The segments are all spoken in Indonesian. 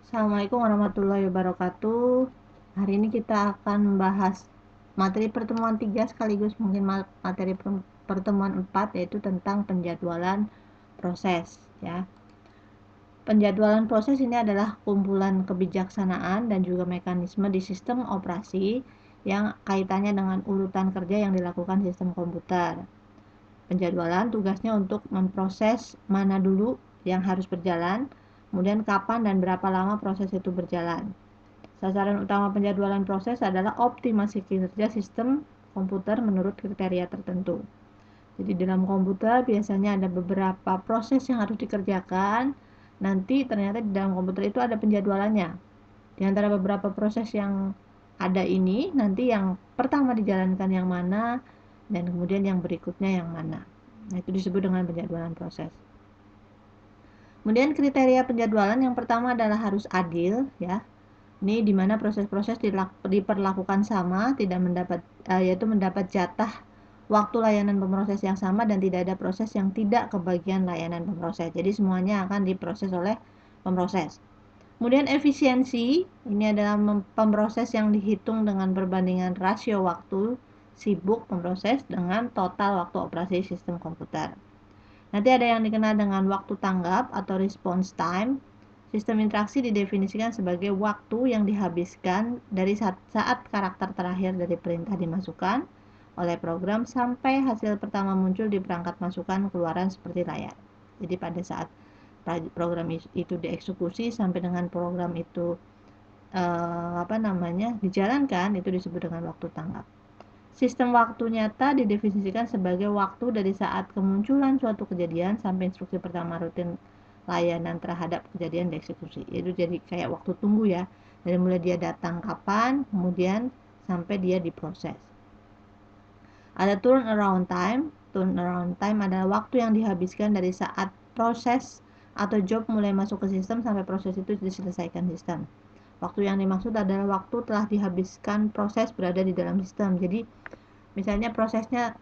Assalamualaikum warahmatullahi wabarakatuh. Hari ini kita akan membahas materi pertemuan 3 sekaligus mungkin materi pertemuan 4, yaitu tentang penjadwalan proses ya. Penjadwalan proses ini adalah kumpulan kebijaksanaan dan juga mekanisme di sistem operasi yang kaitannya dengan urutan kerja yang dilakukan sistem komputer. Penjadwalan tugasnya untuk memproses mana dulu yang harus berjalan, kemudian kapan dan berapa lama proses itu berjalan. Sasaran utama penjadwalan proses adalah optimasi kinerja sistem komputer menurut kriteria tertentu. Jadi dalam komputer biasanya ada beberapa proses yang harus dikerjakan. Nanti ternyata di dalam komputer itu ada penjadwalannya. Di antara beberapa proses yang ada ini, nanti yang pertama dijalankan yang mana, dan kemudian yang berikutnya yang mana. Nah, itu disebut dengan penjadwalan proses. Kemudian kriteria penjadwalan yang pertama adalah harus adil ya. Ini di mana proses-proses diperlakukan sama, tidak yaitu mendapat jatah waktu layanan pemroses yang sama dan tidak ada proses yang tidak kebagian layanan pemroses. Jadi semuanya akan diproses oleh pemroses. Kemudian efisiensi, ini adalah pemroses yang dihitung dengan perbandingan rasio waktu sibuk pemroses dengan total waktu operasi sistem komputer. Nanti ada yang dikenal dengan waktu tanggap atau response time. Sistem interaksi didefinisikan sebagai waktu yang dihabiskan dari saat karakter terakhir dari perintah dimasukkan oleh program sampai hasil pertama muncul di perangkat masukan keluaran seperti layar. Jadi pada saat program itu dieksekusi sampai dengan program itu dijalankan, itu disebut dengan waktu tanggap. Sistem waktu nyata didefinisikan sebagai waktu dari saat kemunculan suatu kejadian sampai instruksi pertama rutin layanan terhadap kejadian dieksekusi. Itu jadi kayak waktu tunggu ya, dari mulai dia datang kapan, kemudian sampai dia diproses. Ada turnaround time. Turnaround time adalah waktu yang dihabiskan dari saat proses atau job mulai masuk ke sistem sampai proses itu diselesaikan sistem. Waktu yang dimaksud adalah waktu telah dihabiskan proses berada di dalam sistem. Jadi misalnya prosesnya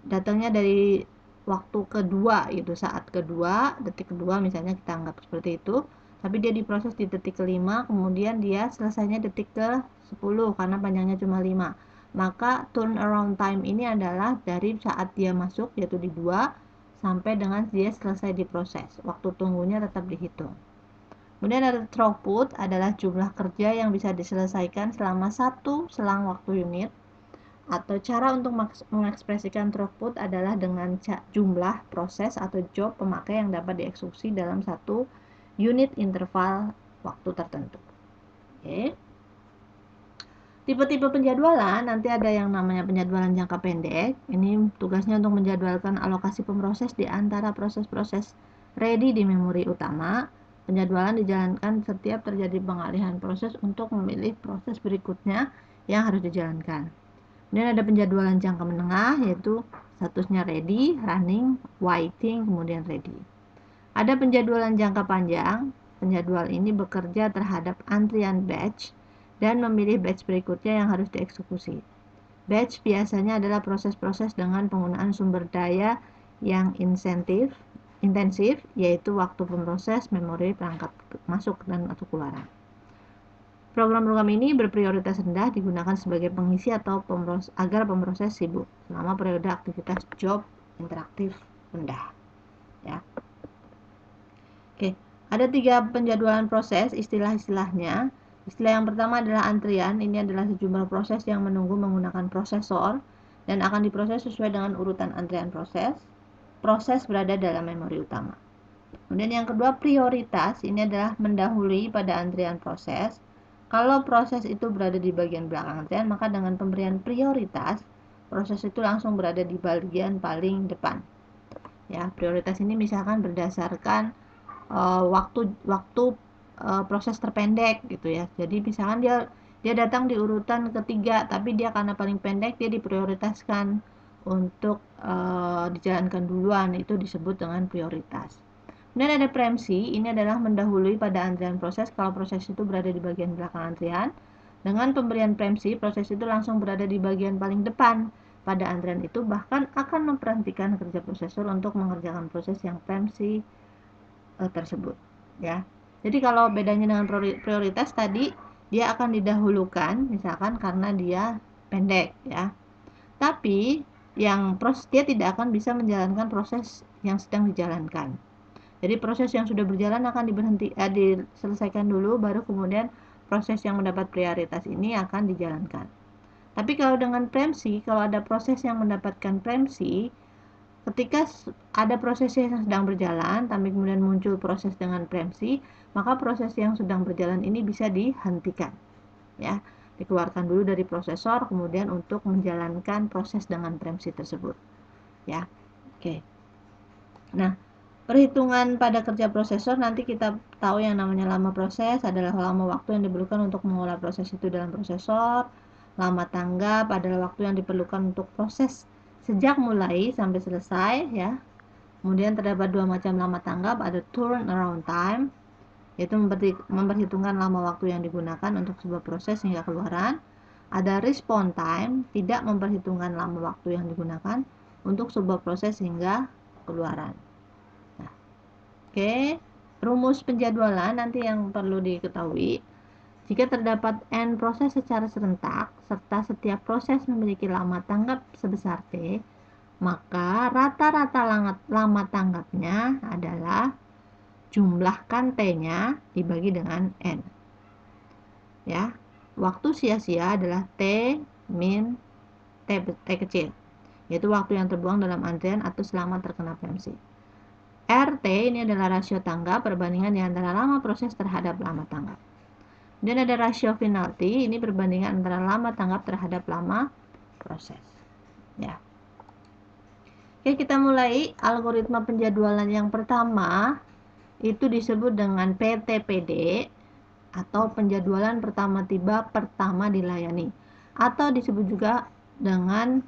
datangnya dari waktu kedua gitu, saat kedua, detik kedua misalnya, kita anggap seperti itu, tapi dia diproses di detik kelima, kemudian dia selesainya detik ke 10 karena panjangnya cuma 5. Maka turnaround time ini adalah dari saat dia masuk, yaitu di 2, sampai dengan dia selesai diproses. Waktu tunggunya tetap dihitung. Kemudian ada throughput, adalah jumlah kerja yang bisa diselesaikan selama satu selang waktu unit. Atau cara untuk mengekspresikan throughput adalah dengan jumlah proses atau job pemakai yang dapat dieksekusi dalam satu unit interval waktu tertentu. Oke. Tipe-tipe penjadwalan, nanti ada yang namanya penjadwalan jangka pendek. Ini tugasnya untuk menjadwalkan alokasi pemroses di antara proses-proses ready di memori utama. Penjadwalan dijalankan setiap terjadi pengalihan proses untuk memilih proses berikutnya yang harus dijalankan. Kemudian ada penjadwalan jangka menengah, yaitu statusnya ready, running, waiting, kemudian ready. Ada penjadwalan jangka panjang. Penjadwal ini bekerja terhadap antrian batch dan memilih batch berikutnya yang harus dieksekusi. Batch biasanya adalah proses-proses dengan penggunaan sumber daya yang intensif, yaitu waktu pemroses, memori, perangkat masuk dan atau keluaran. Program-program ini berprioritas rendah digunakan sebagai pengisi atau agar pemroses sibuk selama periode aktivitas job interaktif rendah. Ya. Oke, ada 3 penjadwalan proses, istilah-istilahnya. Istilah yang pertama adalah antrian. Ini adalah sejumlah proses yang menunggu menggunakan prosesor dan akan diproses sesuai dengan urutan antrian proses. Proses berada dalam memori utama. Kemudian yang kedua, prioritas. Ini adalah mendahului pada antrian proses. Kalau proses itu berada di bagian belakang antrian, maka dengan pemberian prioritas, proses itu langsung berada di bagian paling depan. Ya, prioritas ini misalkan berdasarkan waktu proses terpendek gitu ya. Jadi misalkan dia datang di urutan ketiga, tapi dia karena paling pendek dia diprioritaskan untuk dijalankan duluan, itu disebut dengan prioritas. Kemudian ada preemsi, ini adalah mendahului pada antrian proses kalau proses itu berada di bagian belakang antrian. Dengan pemberian preemsi, proses itu langsung berada di bagian paling depan pada antrian itu, bahkan akan memperhentikan kerja prosesor untuk mengerjakan proses yang preemsi tersebut. Ya. Jadi kalau bedanya dengan prioritas tadi, dia akan didahulukan misalkan karena dia pendek ya. Tapi dia tidak akan bisa menjalankan proses yang sedang dijalankan. Jadi proses yang sudah berjalan akan diselesaikan dulu, baru kemudian proses yang mendapat prioritas ini akan dijalankan. Tapi kalau dengan preemsi, kalau ada proses yang mendapatkan preemsi, ketika ada proses yang sedang berjalan, tapi kemudian muncul proses dengan preemsi, maka proses yang sedang berjalan ini bisa dihentikan, ya, dikeluarkan dulu dari prosesor, kemudian untuk menjalankan proses dengan preemsi tersebut, ya. Oke. Nah, perhitungan pada kerja prosesor nanti kita tahu yang namanya lama proses adalah lama waktu yang diperlukan untuk mengolah proses itu dalam prosesor. Lama tanggap adalah waktu yang diperlukan untuk proses sejak mulai sampai selesai ya. Kemudian terdapat dua macam lama tanggap, ada turnaround time, yaitu memperhitungkan lama waktu yang digunakan untuk sebuah proses hingga keluaran. Ada response time, tidak memperhitungkan lama waktu yang digunakan untuk sebuah proses hingga keluaran. Oke, rumus penjadwalan nanti yang perlu diketahui. Jika terdapat n proses secara serentak, serta setiap proses memiliki lama tanggap sebesar T, maka rata-rata lama tanggapnya adalah jumlahkan T-nya dibagi dengan N. Ya, waktu sia-sia adalah T min T kecil, yaitu waktu yang terbuang dalam antrian atau selama terkena preemsi. RT ini adalah rasio tanggap perbandingan di antara lama proses terhadap lama tanggap. Dan ada rasio penalti, ini perbandingan antara lama tanggap terhadap lama proses. Ya. Oke, kita mulai algoritma penjadwalan yang pertama itu disebut dengan PTPD atau penjadwalan pertama tiba pertama dilayani, atau disebut juga dengan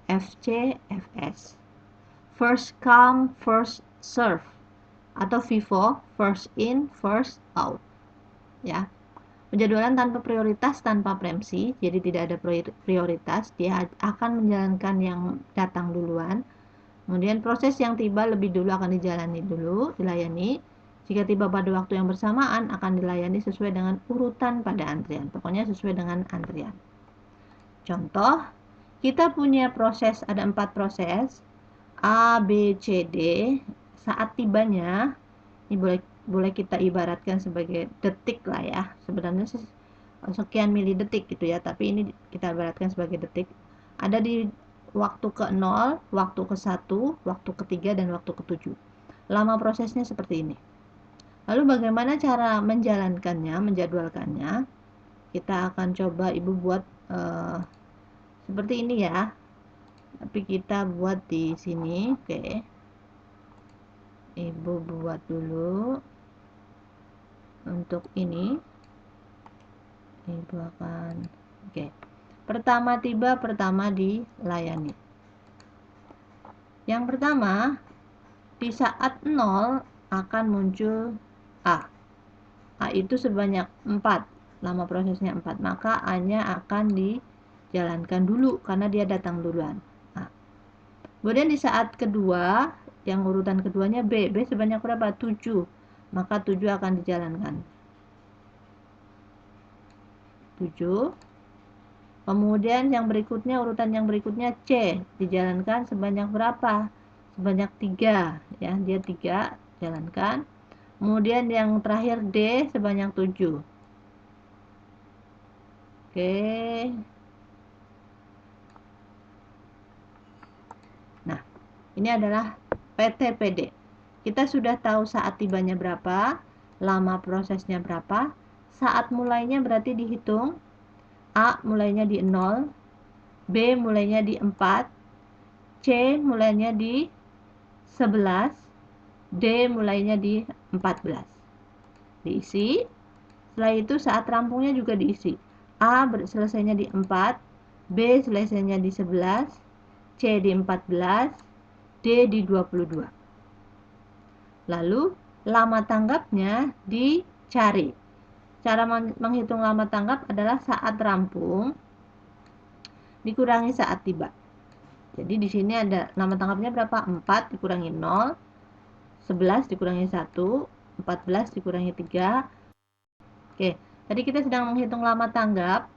FCFS. First come first serve atau FIFO, first in first out, ya. Penjadwalan tanpa prioritas tanpa preemsi, jadi tidak ada prioritas, dia akan menjalankan yang datang duluan. Kemudian proses yang tiba lebih dulu akan dilayani. Jika tiba pada waktu yang bersamaan akan dilayani sesuai dengan urutan pada antrian, pokoknya sesuai dengan antrian. Contoh, kita punya proses, ada 4 proses A, B, C, D. Saat tibanya ini boleh kita ibaratkan sebagai detik lah ya, sebenarnya sekian mili detik gitu ya, tapi ini kita ibaratkan sebagai detik. Ada di waktu ke-0, waktu ke-1, waktu ke-3, dan waktu ke-7. Lama prosesnya seperti ini. Lalu bagaimana cara menjalankannya, menjadwalkannya? Kita akan coba Ibu buat seperti ini ya, tapi kita buat di sini. Oke. Ibu buat dulu untuk ini. Ibu akan pertama tiba, pertama dilayani. Yang pertama, di saat 0 akan muncul A. A itu sebanyak 4, lama prosesnya 4, maka A-nya akan dijalankan dulu karena dia datang duluan. Nah, kemudian di saat kedua, yang urutan keduanya B sebanyak berapa? 7, maka 7 akan dijalankan. 7. Kemudian yang berikutnya, urutan yang berikutnya C dijalankan sebanyak berapa? Sebanyak 3 ya, dia 3 jalankan. Kemudian yang terakhir D sebanyak 7. Oke. Nah, ini adalah PTPD. Kita sudah tahu saat tibanya berapa, lama prosesnya berapa, saat mulainya berarti dihitung. A mulainya di 0, B mulainya di 4, C mulainya di 11, D mulainya di 14. Diisi. Setelah itu saat rampungnya juga diisi. A selesainya di 4, B selesainya di 11, C di 14, D di 22. Lalu lama tanggapnya dicari. Cara menghitung lama tanggap adalah saat rampung dikurangi saat tiba. Jadi di sini ada lama tanggapnya berapa? 4 dikurangi 0, 11 dikurangi 1, 14 dikurangi 3. Oke, tadi kita sedang menghitung lama tanggap.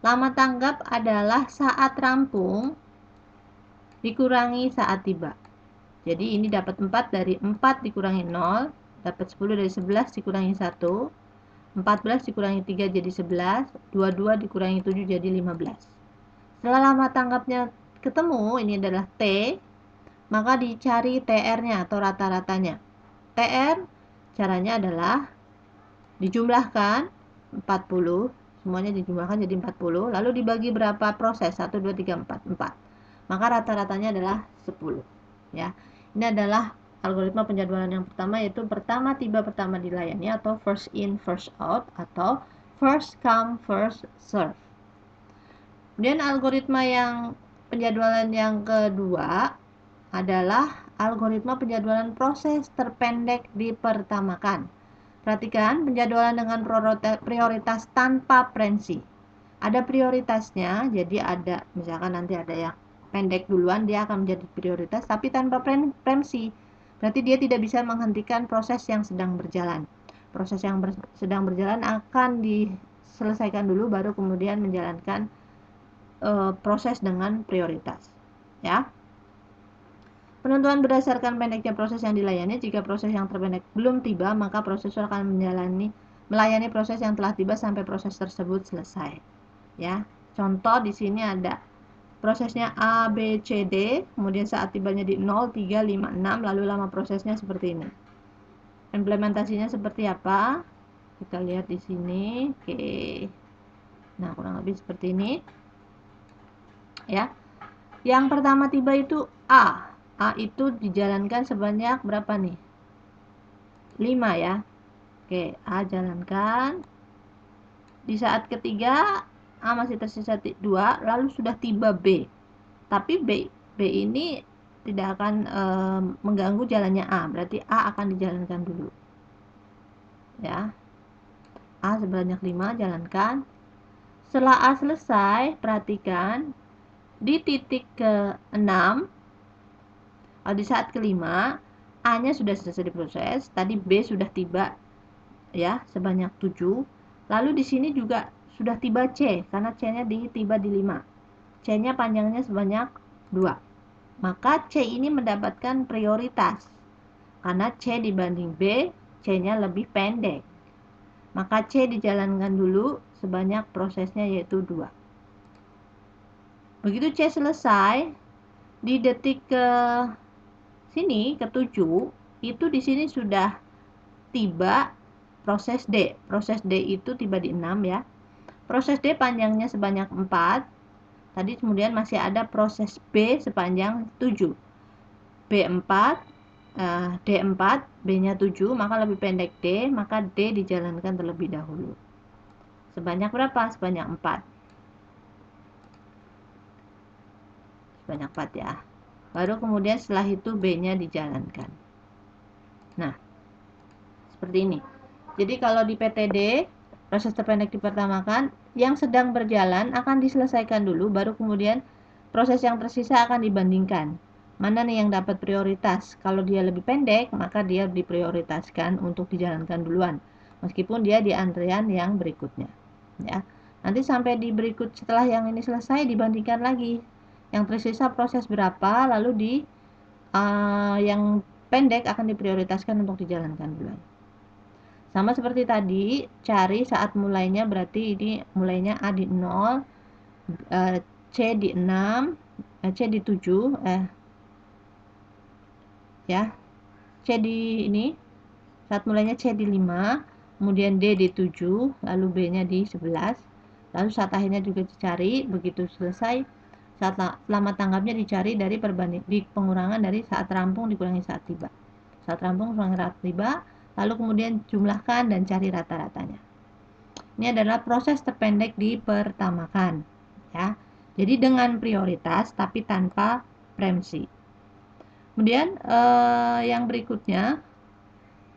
Lama tanggap adalah saat rampung dikurangi saat tiba. Jadi ini dapat 4 dari 4 dikurangi 0, dapat 10 dari 11 dikurangi 1, 14 dikurangi 3 jadi 11, 22 dikurangi 7 jadi 15. Setelah lama tanggapnya ketemu, ini adalah T, maka dicari TR-nya atau rata-ratanya. TR caranya adalah dijumlahkan 40, semuanya dijumlahkan jadi 40, lalu dibagi berapa proses? 1, 2, 3, 4, 4. Maka rata-ratanya adalah 10. Ya. Ini adalah algoritma penjadwalan yang pertama, yaitu pertama tiba pertama dilayani atau first in first out atau first come first serve. Kemudian algoritma yang penjadwalan yang kedua adalah algoritma penjadwalan proses terpendek dipertamakan. Perhatikan penjadwalan dengan prioritas tanpa premsi. Ada prioritasnya, jadi ada misalkan nanti ada yang pendek duluan, dia akan menjadi prioritas tapi tanpa premsi. Berarti dia tidak bisa menghentikan proses yang sedang berjalan. Proses yang sedang berjalan akan diselesaikan dulu baru kemudian menjalankan proses dengan prioritas. Ya. Penentuan berdasarkan pendeknya proses yang dilayani. Jika proses yang terpendek belum tiba, maka prosesor akan melayani proses yang telah tiba sampai proses tersebut selesai. Ya, contoh di sini ada prosesnya A, B, C, D, kemudian saat tibanya di 0, 3, 5, 6, lalu lama prosesnya seperti ini. Implementasinya seperti apa? Kita lihat di sini. Oke. Nah, kurang lebih seperti ini. Ya. Yang pertama tiba itu A. A itu dijalankan sebanyak berapa nih? 5 ya. Oke, A jalankan. Di saat ketiga A masih tersisa 2, lalu sudah tiba B. Tapi B ini tidak akan mengganggu jalannya A, berarti A akan dijalankan dulu. Ya. A sebanyak 5 jalankan. Setelah A selesai, perhatikan di titik ke-6 di saat kelima A-nya sudah selesai diproses, tadi B sudah tiba ya sebanyak 7. Lalu di sini juga sudah tiba C karena C-nya tiba di 5. C-nya panjangnya sebanyak 2. Maka C ini mendapatkan prioritas. Karena C dibanding B, C-nya lebih pendek. Maka C dijalankan dulu sebanyak prosesnya yaitu 2. Begitu C selesai, di detik ke sini ke-7 itu di sini sudah tiba proses D. Proses D itu tiba di 6 ya. Proses D panjangnya sebanyak 4. Tadi kemudian masih ada proses B sepanjang 7. B4, D4, B-nya 7, maka lebih pendek D, maka D dijalankan terlebih dahulu. Sebanyak berapa? Sebanyak 4. Sebanyak 4 ya. Baru kemudian setelah itu B-nya dijalankan. Nah, seperti ini. Jadi kalau di PTD, proses terpendek dipertamakan, yang sedang berjalan akan diselesaikan dulu, baru kemudian proses yang tersisa akan dibandingkan. Mana nih yang dapat prioritas? Kalau dia lebih pendek, maka dia diprioritaskan untuk dijalankan duluan. Meskipun dia di antrian yang berikutnya. Ya. Nanti sampai di berikut setelah yang ini selesai dibandingkan lagi. Yang tersisa proses berapa, lalu yang pendek akan diprioritaskan untuk dijalankan duluan. Sama seperti tadi, cari saat mulainya, berarti ini mulainya A di 0, C di 6, C di 7, ya. C di ini, saat mulainya C di 5, kemudian D di 7, lalu B-nya di 11, lalu saat akhirnya juga dicari, begitu selesai, saat lama tanggapnya dicari dari pengurangan dari saat rampung dikurangi saat tiba. Saat rampung dikurangi saat tiba, lalu kemudian jumlahkan dan cari rata-ratanya. Ini adalah proses terpendek dipertamakan, ya. Jadi dengan prioritas tapi tanpa premsi. Kemudian yang berikutnya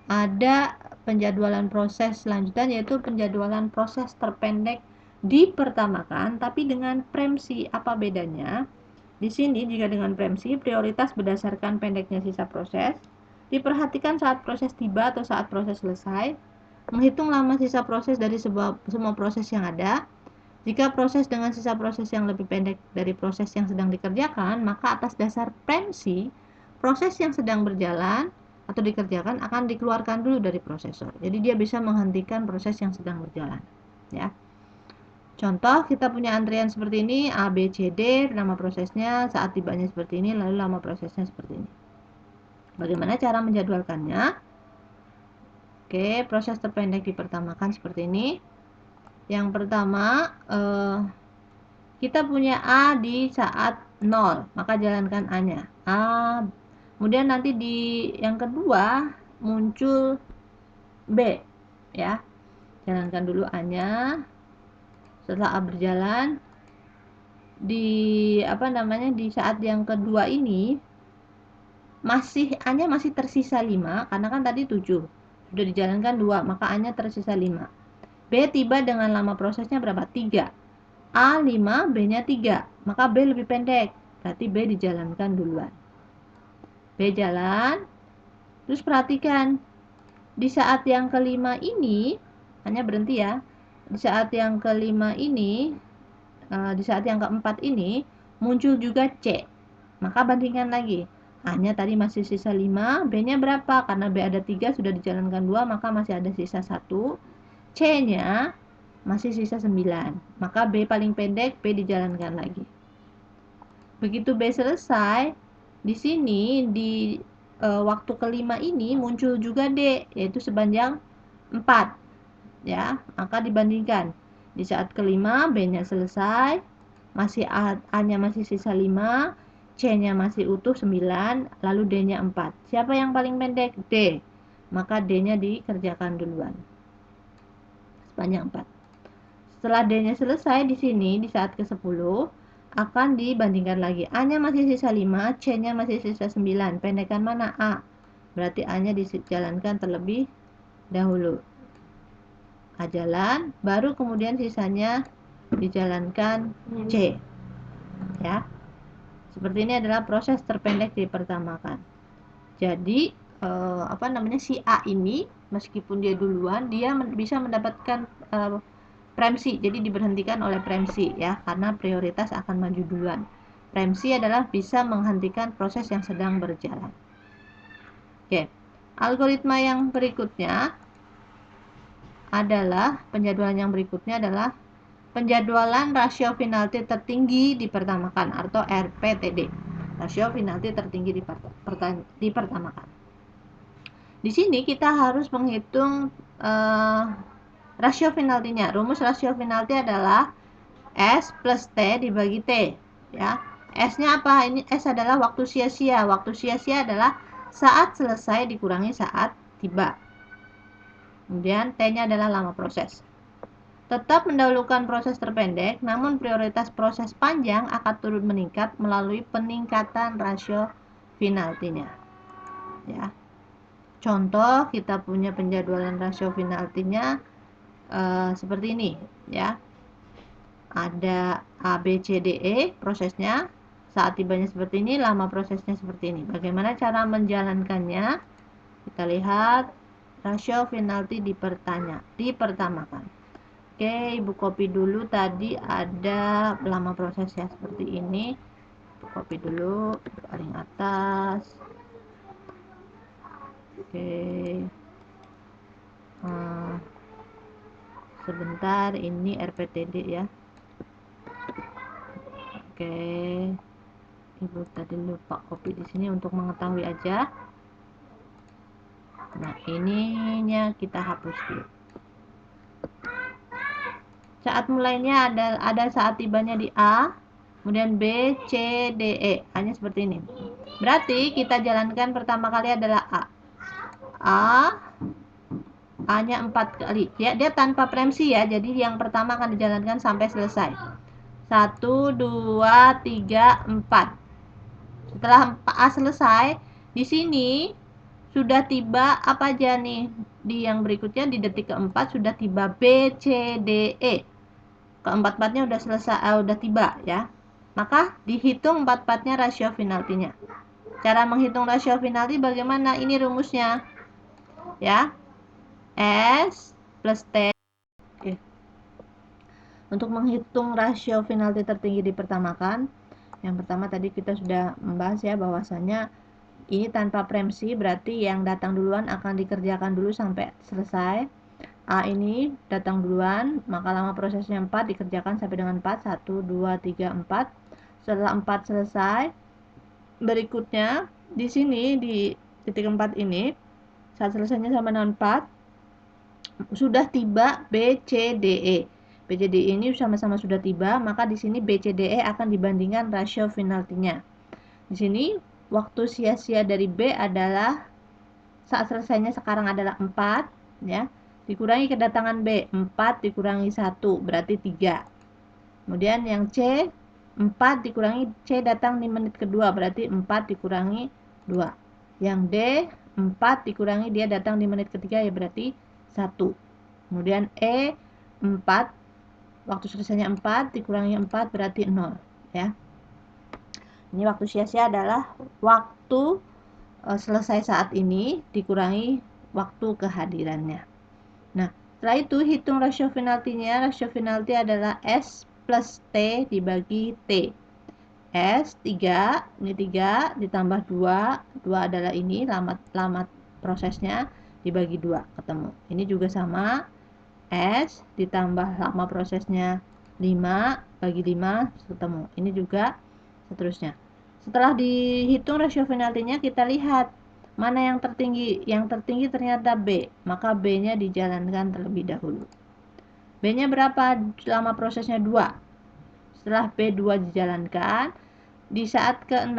ada penjadwalan proses selanjutnya, yaitu penjadwalan proses terpendek dipertamakan tapi dengan premsi. Apa bedanya? Di sini jika dengan premsi, prioritas berdasarkan pendeknya sisa proses. Diperhatikan saat proses tiba atau saat proses selesai. Menghitung lama sisa proses dari semua proses yang ada. Jika proses dengan sisa proses yang lebih pendek dari proses yang sedang dikerjakan, maka atas dasar preemsi, proses yang sedang berjalan atau dikerjakan akan dikeluarkan dulu dari prosesor. Jadi dia bisa menghentikan proses yang sedang berjalan. Ya. Contoh, kita punya antrian seperti ini, A, B, C, D, nama prosesnya, saat tibanya seperti ini, lalu lama prosesnya seperti ini. Bagaimana cara menjadwalkannya? Oke, proses terpendek dipertamakan seperti ini. Yang pertama, kita punya A di saat 0, maka jalankan A-nya. A. Kemudian nanti di yang kedua muncul B, ya. Jalankan dulu A-nya. Setelah A berjalan, di saat yang kedua ini A-nya masih tersisa 5, karena kan tadi 7. Sudah dijalankan 2, maka A-nya tersisa 5. B tiba dengan lama prosesnya berapa? 3. A 5, B-nya 3. Maka B lebih pendek. Berarti B dijalankan duluan. B jalan. Terus perhatikan. Di saat yang kelima ini, hanya berhenti ya. Di saat yang kelima ini, di saat yang keempat ini, muncul juga C. Maka bandingkan lagi. A-nya tadi masih sisa 5, B-nya berapa? Karena B ada 3, sudah dijalankan 2, maka masih ada sisa 1. C-nya masih sisa 9. Maka B paling pendek, B dijalankan lagi. Begitu B selesai, di sini di waktu kelima ini muncul juga D, yaitu sepanjang 4. Ya, maka dibandingkan. Di saat kelima B-nya selesai, masih A-nya masih sisa 5, C-nya masih utuh 9, lalu D-nya 4. Siapa yang paling pendek? D. Maka D-nya dikerjakan duluan. Sepanjang 4. Setelah D-nya selesai di sini di saat ke-10 akan dibandingkan lagi. A-nya masih sisa 5, C-nya masih sisa 9. Pendekan mana? A. Berarti A-nya dijalankan terlebih dahulu. A jalan, baru kemudian sisanya dijalankan C. Ya. Seperti ini adalah proses terpendek dipertamakan. Jadi si A ini meskipun dia duluan, dia bisa mendapatkan preemsi, jadi diberhentikan oleh preemsi ya, karena prioritas akan maju duluan. Preemsi adalah bisa menghentikan proses yang sedang berjalan. Oke, algoritma yang berikutnya adalah penjadwalan rasio penalti tertinggi dipertamakan atau RPTD. Rasio penalti tertinggi dipertamakan. Di sini kita harus menghitung rasio penaltinya. Rumus rasio penalti adalah S plus T dibagi T, ya. S-nya apa? Ini S adalah waktu sia-sia. Waktu sia-sia adalah saat selesai dikurangi saat tiba. Kemudian T-nya adalah lama proses. Tetap mendahulukan proses terpendek, namun prioritas proses panjang akan turut meningkat melalui peningkatan rasio penaltinya. Ya. Contoh, kita punya penjadwalan rasio penaltinya seperti ini, ya. Ada A, B, C, D, E prosesnya. Saat tibanya seperti ini, lama prosesnya seperti ini. Bagaimana cara menjalankannya? Kita lihat rasio penalti dipertamakan. Oke, Ibu copy dulu, tadi ada lama prosesnya seperti ini. Ibu copy dulu paling atas. Oke, sebentar, ini RPTD ya. Oke, Ibu tadi lupa copy di sini untuk mengetahui aja. Nah, ininya kita hapus dulu. Saat mulainya ada saat tibanya di A, kemudian B, C, D, E. Hanya seperti ini. Berarti kita jalankan pertama kali adalah A-nya 4 kali. Ya, dia tanpa preemsi ya. Jadi yang pertama akan dijalankan sampai selesai. 1, 2, 3, 4. Setelah A selesai, di sini sudah tiba apa aja nih? Di yang berikutnya di detik keempat sudah tiba B, C, D, E. Keempat-empatnya udah selesai, udah tiba ya. Maka dihitung 4-4-nya rasio penaltinya. Cara menghitung rasio penalti bagaimana? Ini rumusnya. Ya. S plus T. Oke. Untuk menghitung rasio penalti tertinggi dipertamakan, yang pertama tadi kita sudah membahas ya bahwasanya ini tanpa premsi, berarti yang datang duluan akan dikerjakan dulu sampai selesai. A ini datang duluan, maka lama prosesnya 4 dikerjakan sampai dengan 4. 1, 2, 3, 4. Setelah 4 selesai, berikutnya di sini di titik 4 ini, saat selesainya sama dengan 4, sudah tiba B, C, D, E. B, C, D, E ini sama-sama sudah tiba, maka di sini B, C, D, E akan dibandingkan rasio penaltinya. Di sini waktu sia-sia dari B adalah saat selesainya sekarang adalah 4 ya. Dikurangi kedatangan B, 4 dikurangi 1 berarti 3. Kemudian yang C, 4 dikurangi C datang di menit kedua berarti 4 dikurangi 2. Yang D, 4 dikurangi dia datang di menit ketiga ya berarti 1. Kemudian E, 4 waktu selesainya 4 dikurangi 4 berarti 0 ya. Ini waktu sia-sia adalah waktu selesai saat ini dikurangi waktu kehadirannya. Nah, setelah itu hitung rasio penaltinya. Rasio penalti adalah S plus T dibagi T. S 3, ini 3 ditambah 2. 2 adalah ini lama prosesnya dibagi 2 ketemu. Ini juga sama. S ditambah lama prosesnya 5 bagi 5 ketemu. Ini juga seterusnya. Setelah dihitung rasio penaltinya, kita lihat mana yang tertinggi. Yang tertinggi ternyata B, maka B-nya dijalankan terlebih dahulu. B-nya berapa? Lama prosesnya 2. Setelah B2 dijalankan, di saat ke-6,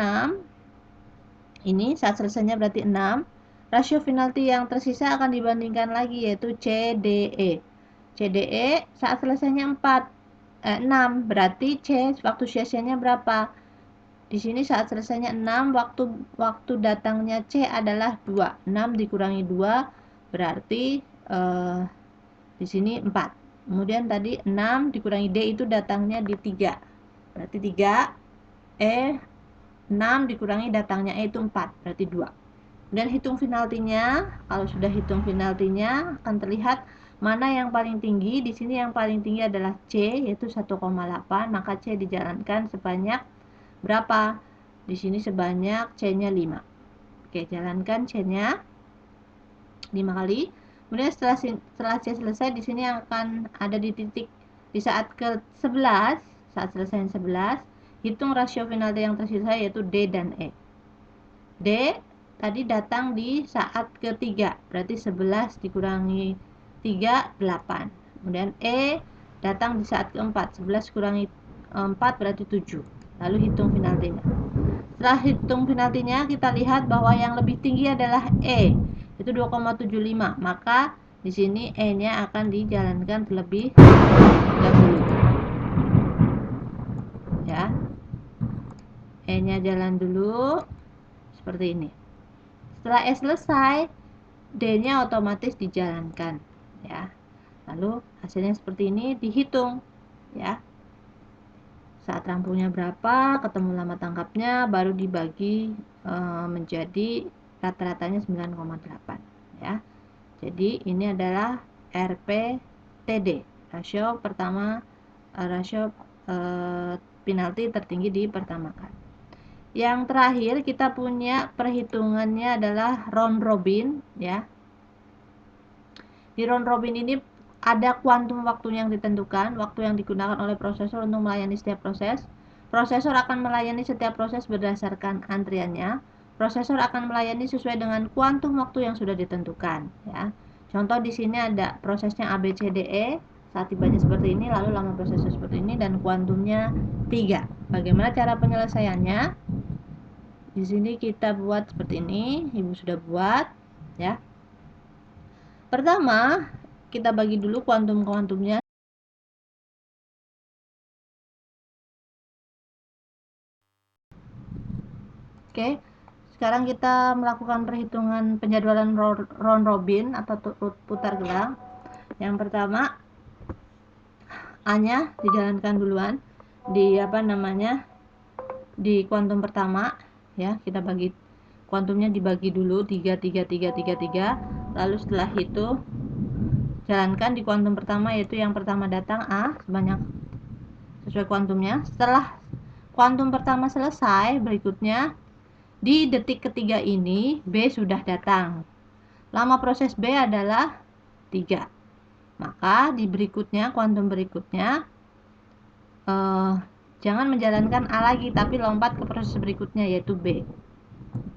ini saat selesainya berarti 6, rasio penalti yang tersisa akan dibandingkan lagi yaitu CDE. CDE saat selesainya 6, berarti C waktu sia-sianya berapa? Di sini saat selesainya 6, waktu datangnya C adalah 2. 6 dikurangi 2 berarti di sini 4. Kemudian tadi 6 dikurangi D itu datangnya di 3. Berarti 3. 6 dikurangi datangnya E itu 4, berarti 2. Dan hitung penaltinya. Kalau sudah hitung penaltinya akan terlihat mana yang paling tinggi. Di sini yang paling tinggi adalah C yaitu 1,8, maka C dijalankan sebanyak berapa? Di sini sebanyak C-nya 5. Oke, jalankan C-nya 5 kali. Kemudian setelah C selesai, di sini akan ada di titik di saat ke-11, saat selesai 11, hitung rasio penalti yang tersisa yaitu D dan E. D tadi datang di saat ketiga, berarti 11 dikurangi 3, 8. Kemudian E datang di saat keempat, 11 kurangi 4 berarti 7. Lalu hitung penaltinya. Setelah hitung penaltinya, kita lihat bahwa yang lebih tinggi adalah E, itu 2,75. Maka di sini E-nya akan dijalankan terlebih dahulu. Ya. E-nya jalan dulu seperti ini. Setelah E selesai, D-nya otomatis dijalankan, ya. Lalu hasilnya seperti ini dihitung, ya. Saat rampungnya berapa, ketemu lama tangkapnya, baru dibagi menjadi rata-ratanya 9,8 ya. Jadi ini adalah RPTD, rasio pertama, rasio penalti tertinggi dipertamakan. Yang terakhir kita punya perhitungannya adalah round robin ya. Di round robin ini ada kuantum waktu yang ditentukan, waktu yang digunakan oleh prosesor untuk melayani setiap proses. Prosesor akan melayani setiap proses berdasarkan antriannya. Prosesor akan melayani sesuai dengan kuantum waktu yang sudah ditentukan, ya. Contoh di sini ada prosesnya ABCDE, saat tibanya seperti ini, lalu lama prosesnya seperti ini dan kuantumnya 3. Bagaimana cara penyelesaiannya? Di sini kita buat seperti ini, Ibu sudah buat, ya. Pertama, kita bagi dulu kuantum-kuantumnya. Oke, sekarang kita melakukan perhitungan penjadwalan round robin atau putar gelang. Yang pertama, A-nya dijalankan duluan di di kuantum pertama, ya. Kita bagi kuantumnya dibagi dulu 3, 3, 3, 3, 3. Lalu setelah itu jalankan di kuantum pertama, yaitu yang pertama datang A sebanyak sesuai kuantumnya. Setelah kuantum pertama selesai, berikutnya di detik ketiga ini B sudah datang. Lama proses B adalah 3. Maka di berikutnya, kuantum berikutnya jangan menjalankan A lagi, tapi lompat ke proses berikutnya, yaitu B.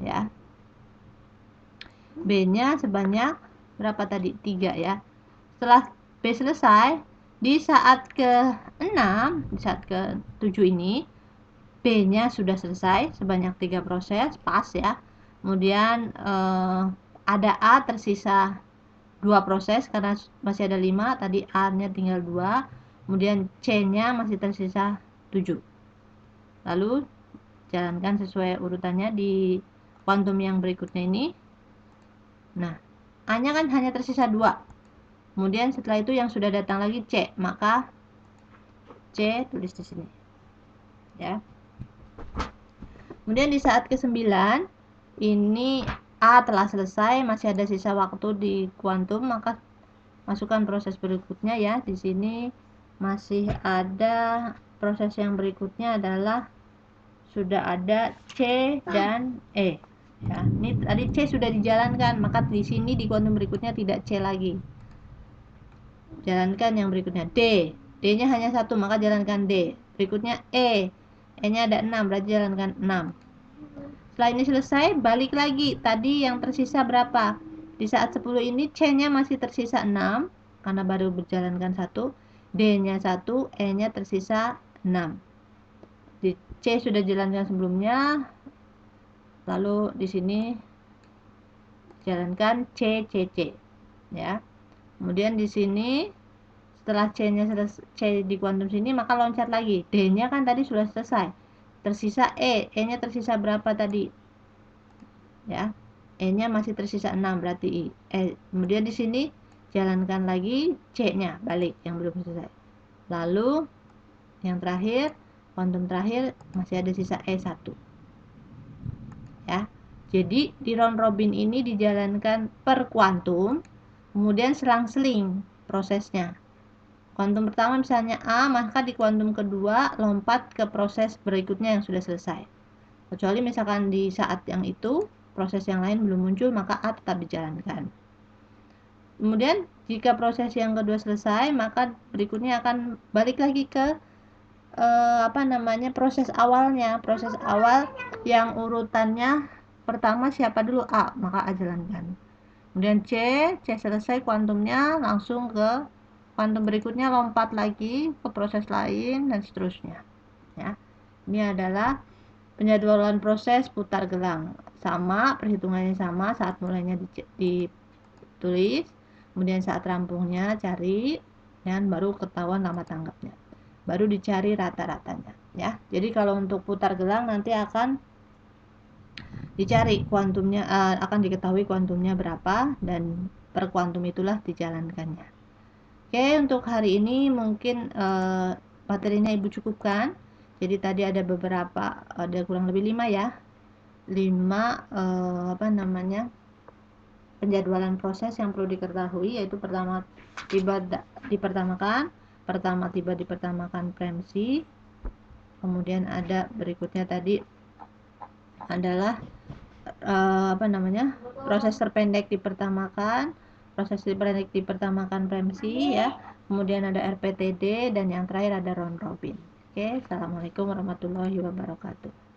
Ya. B-nya sebanyak berapa tadi? 3 ya. Setelah B selesai, di saat ke-6, di saat ke-7 ini, B-nya sudah selesai sebanyak 3 proses, pas ya. Kemudian ada A tersisa 2 proses karena masih ada 5, tadi A-nya tinggal 2. Kemudian C-nya masih tersisa 7. Lalu jalankan sesuai urutannya di kuantum yang berikutnya ini. Nah, A-nya kan hanya tersisa 2. Kemudian setelah itu yang sudah datang lagi C, maka C tulis di sini. Ya. Kemudian di saat ke-9 ini A telah selesai, masih ada sisa waktu di kuantum, maka masukkan proses berikutnya ya. Di sini masih ada proses yang berikutnya adalah sudah ada C dan E. Ya, ini tadi C sudah dijalankan, maka di sini di kuantum berikutnya tidak C lagi. Jalankan yang berikutnya D. D-nya hanya 1, maka jalankan D. Berikutnya E. E-nya ada 6, berarti jalankan 6. Setelah ini selesai, balik lagi. Tadi yang tersisa berapa? Di saat 10 ini C-nya masih tersisa 6 karena baru berjalankan 1. D-nya 1, E-nya tersisa 6. Di C sudah jalankan sebelumnya. Lalu di sini jalankan C, C, C. Ya. Kemudian di sini setelah C-nya C di kuantum sini, maka loncat lagi. D-nya kan tadi sudah selesai. Tersisa E. E-nya tersisa berapa tadi? Ya. E-nya masih tersisa 6, berarti I. Kemudian di sini jalankan lagi C-nya, balik yang belum selesai. Lalu yang terakhir, kuantum terakhir masih ada sisa E1. Ya. Jadi di round robin ini dijalankan per kuantum, kemudian selang-seling prosesnya. Kuantum pertama misalnya A, maka di kuantum kedua lompat ke proses berikutnya yang sudah selesai. Kecuali misalkan di saat yang itu proses yang lain belum muncul, maka A tetap dijalankan. Kemudian jika proses yang kedua selesai, maka berikutnya akan balik lagi ke proses awalnya. Proses awal yang urutannya pertama siapa dulu? A, maka A jalankan. Kemudian C selesai kuantumnya, langsung ke kuantum berikutnya, lompat lagi ke proses lain dan seterusnya. Ya. Ini adalah penjadwalan proses putar gelang. Sama, perhitungannya sama, saat mulainya ditulis, kemudian saat rampungnya cari, dan baru ketahuan lama tanggapnya. Baru dicari rata-ratanya. Ya. Jadi kalau untuk putar gelang nanti akan dicari kuantumnya, akan diketahui kuantumnya berapa, dan per kuantum itulah dijalankannya. Oke, untuk hari ini mungkin materinya Ibu cukupkan. Jadi tadi ada beberapa, ada kurang lebih 5 ya. 5 penjadwalan proses yang perlu diketahui, yaitu pertama tiba dipertamakan preemsi. Kemudian ada berikutnya tadi adalah proses terpendek dipertamakan, proses terpendek dipertamakan preemsi ya. Kemudian ada RPTD dan yang terakhir ada round robin. Oke, assalamualaikum warahmatullahi wabarakatuh.